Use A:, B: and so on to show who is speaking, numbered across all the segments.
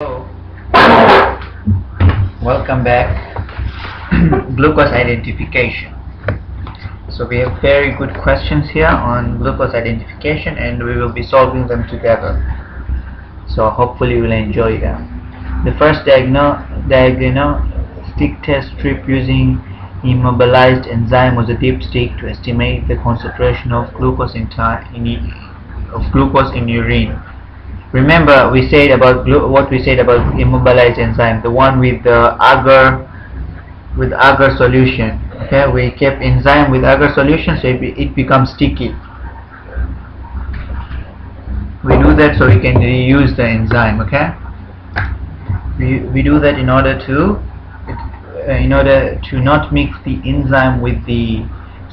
A: Hello, welcome back. Glucose identification. So we have very good questions here on glucose identification and we will be solving them together. So hopefully you will enjoy them. The first diagnostic test strip using immobilized enzyme was a dipstick to estimate the concentration of glucose in urine. Remember, we said about what we said about immobilized enzyme, the one with the agar solution. Okay, we kept enzyme with agar solution, so it becomes sticky. We do that so we can reuse the enzyme. Okay, we do that in order to not mix the enzyme with the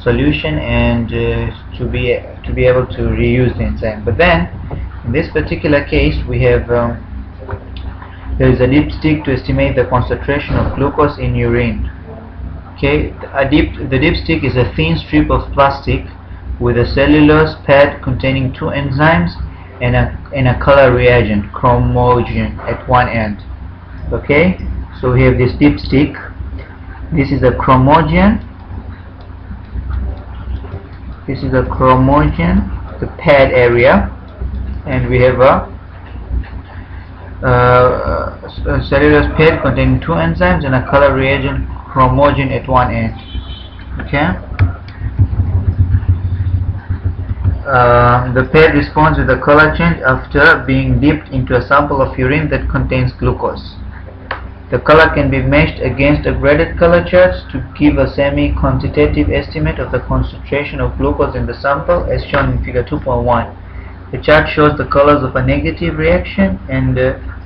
A: solution and to be able to reuse the enzyme. But then in this particular case we have there is a dipstick to estimate the concentration of glucose in urine. Okay, the dipstick is a thin strip of plastic with a cellulose pad containing two enzymes and a color reagent, chromogen, at one end. Okay, so we have this dipstick. This is a chromogen. This is a chromogen, the pad area, and we have a cellulose pad containing two enzymes and a color reagent, chromogen, at one end. Okay. The pad responds with a color change after being dipped into a sample of urine that contains glucose. The color can be matched against a graded color charts to give a semi-quantitative estimate of the concentration of glucose in the sample, as shown in figure 2.1. The chart shows the colors of a negative reaction and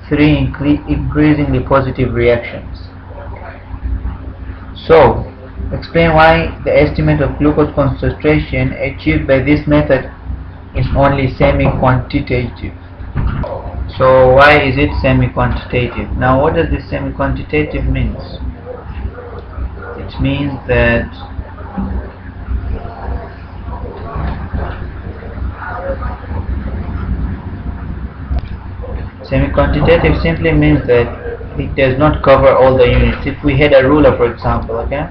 A: three increasingly positive reactions. So, explain why the estimate of glucose concentration achieved by this method is only semi-quantitative. So why is it semi-quantitative? Now what does this semi-quantitative means? It means that semi-quantitative simply means that it does not cover all the units. If we had a ruler, for example, okay?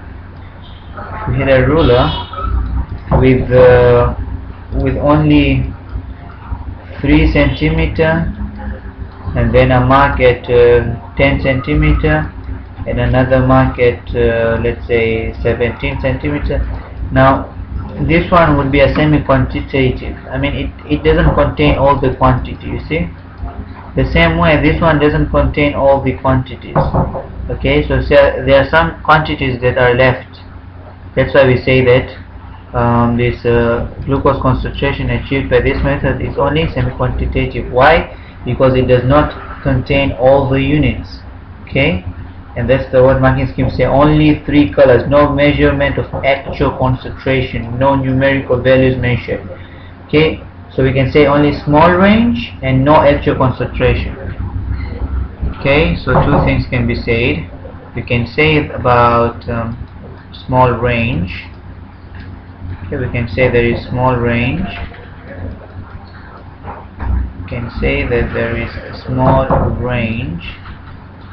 A: If we had a ruler with only 3 centimeter and then a mark at 10 centimeter and another mark at let's say 17 centimeter. Now this one would be a semi-quantitative. I mean it doesn't contain all the quantity, you see. The same way this one doesn't contain all the quantities. Okay, so there are some quantities that are left. That's why we say that this glucose concentration achieved by this method is only semi-quantitative. Why? Because it does not contain all the units. Okay, and that's the word marking scheme say, only 3 colors, no measurement of actual concentration, no numerical values mentioned. Okay, so we can say only small range and no actual concentration. Okay, so two things can be said. We can say about small range. Okay, we can say there is small range. We can say that there is a small range,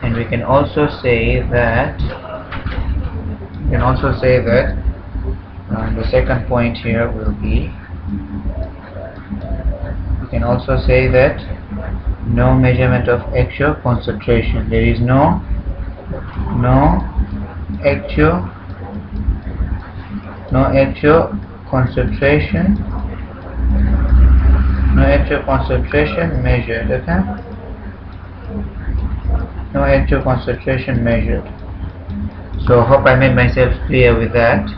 A: and we can also say that the second point here will be, we can also say that no measurement of actual concentration. There is no actual concentration, no actual concentration measured. Okay, no actual concentration measured. So hope I made myself clear with that.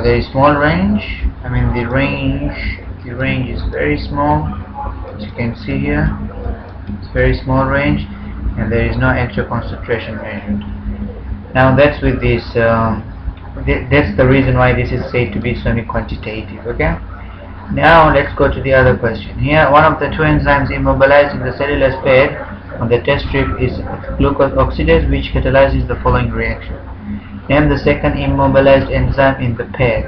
A: There is small range. I mean the range is very small, as you can see here. It's very small range and there is no actual concentration measured. Now that's with this that's the reason why this is said to be semi-quantitative. Okay, now let's go to the other question. Here one of the two enzymes immobilized in the cellulose pad on the test strip is glucose oxidase, which catalyzes the following reaction. Name the second immobilized enzyme in the pad.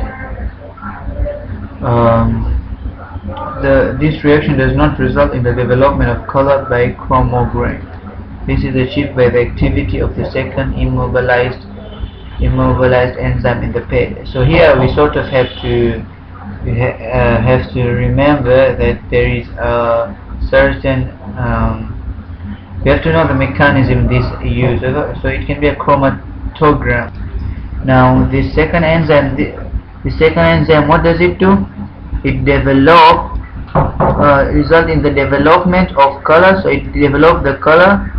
A: this reaction does not result in the development of color by chromograin. This is achieved by the activity of the second immobilized enzyme in the pet. So here we sort of have to remember that there is a certain we have to know the mechanism this uses. So it can be a chromatogram. Now this second enzyme, what does it do? It result in the development of color. So it develops the color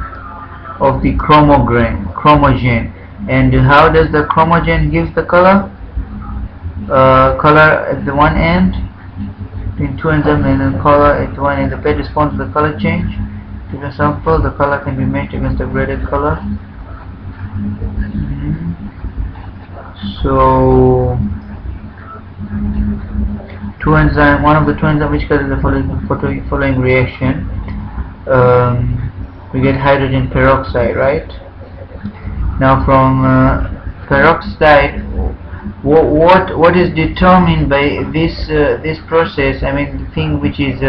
A: of the chromogen. And how does the chromogen give the color? Color at the one end, between two enzymes, and then color at one end. The pet responds to the color change. To the sample, the color can be matched against the graded color. So one of the two enzymes which causes the following reaction, we get hydrogen peroxide, right? Now from peroxide, what is determined by this process? I mean, the thing which is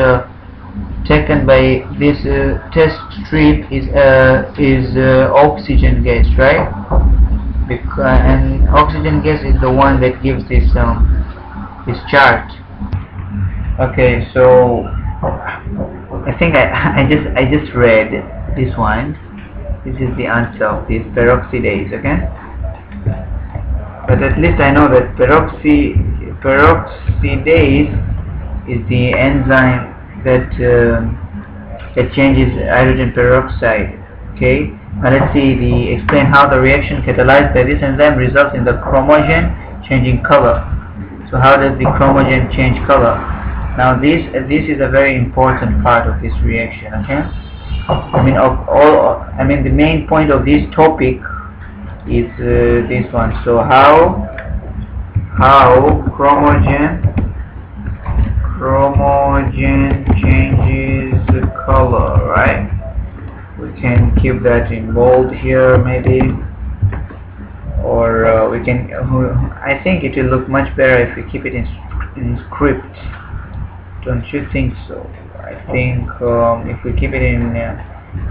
A: taken by this test strip is oxygen gas, right? And oxygen gas is the one that gives this chart. Okay, so I think I just read this one. This is the answer of this peroxidase. Okay, but at least I know that peroxidase is the enzyme that changes hydrogen peroxide. Okay, now let's see explain how the reaction catalyzed by this enzyme results in the chromogen changing color. So how does the chromogen change color? Now this is a very important part of this reaction. Okay, I mean the main point of this topic is this one. So how chromogen changes the color, right? We can keep that in bold here maybe, or we can I think it will look much better if we keep it in script. Don't you think so? I think if we keep it in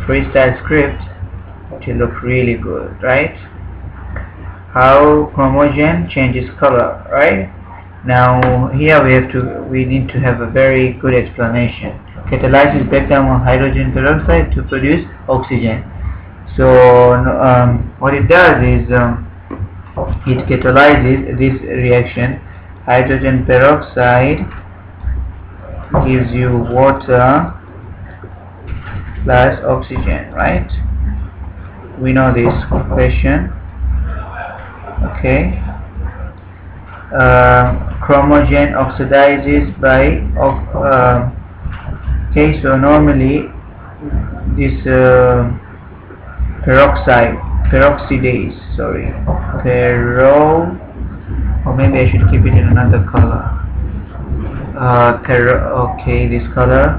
A: freestyle script, it will look really good, right? How chromogen changes color, right? Now here we need to have a very good explanation. Catalyzes breakdown of hydrogen peroxide to produce oxygen. So what it does is it catalyzes this reaction. Hydrogen peroxide gives you water plus oxygen, right? We know this question. Okay. Chromogen oxidizes by okay, so normally this peroxidase, or maybe I should keep it in another color. Okay, this color,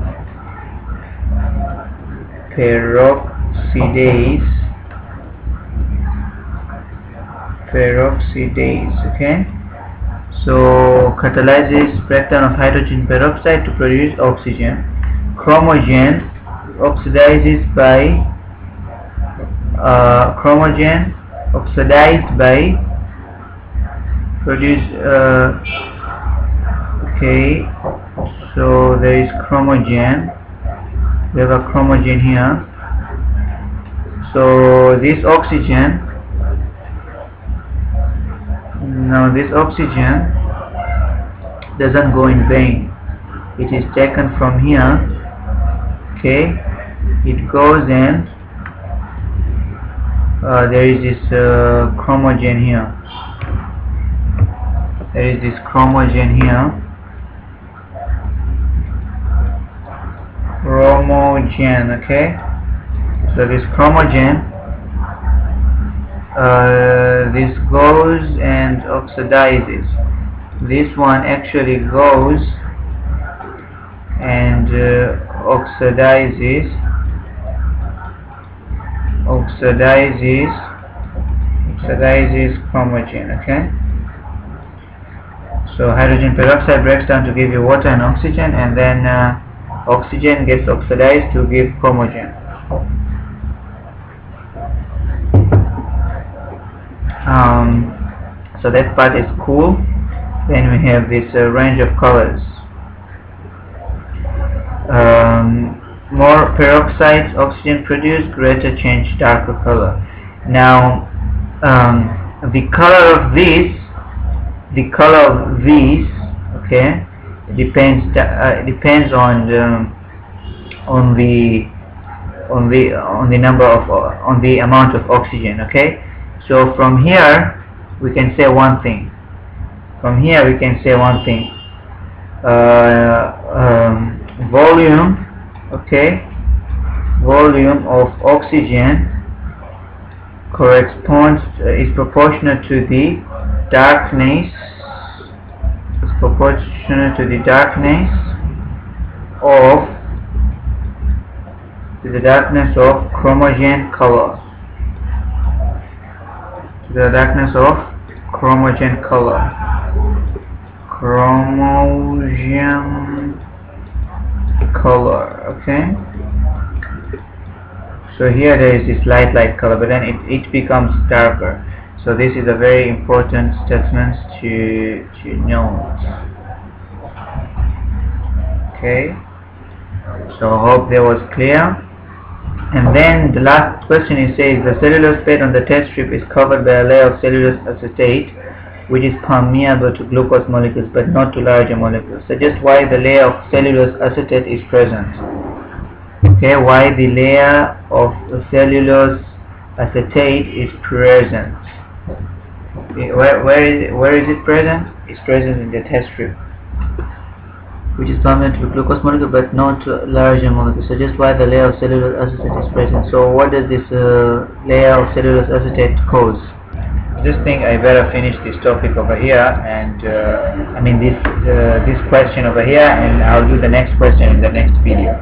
A: peroxidase, okay. So catalyzes breakdown of hydrogen peroxide to produce oxygen. Chromogen oxidized by produce okay, so there is chromogen. We have a chromogen here. So this oxygen, now this oxygen doesn't go in vain. It is taken from here. Okay, it goes and there is this chromogen here. There is this chromogen here. Chromogen, okay. So this chromogen, this goes and oxidizes. This one actually goes and oxidizes chromogen, okay. So hydrogen peroxide breaks down to give you water and oxygen, and then oxygen gets oxidized to give chromogen. So that part is cool. Then we have this range of colors. More peroxides oxygen produced, greater change, darker color. Now the color of these, okay, depends on the number of on the amount of oxygen. Okay, so from here we can say one thing. Volume, okay, volume of oxygen corresponds is proportional to the darkness. of chromogen color. Okay, so here there is this light color, but then it becomes darker. So this is a very important statement to note. Okay, so I hope that was clear. And then the last question, it says the cellulose bed on the test strip is covered by a layer of cellulose acetate which is permeable to glucose molecules but not to larger molecules. Suggest why the layer of cellulose acetate is present. Okay, why the layer of cellulose acetate is present. Where is it present? It's present in the test strip, which is permeable to glucose molecule but not to larger molecules. Suggest why the layer of cellulose acetate is present. So what does this layer of cellulose acetate cause? I just think I better finish this topic over here, and this question over here, and I'll do the next question in the next video.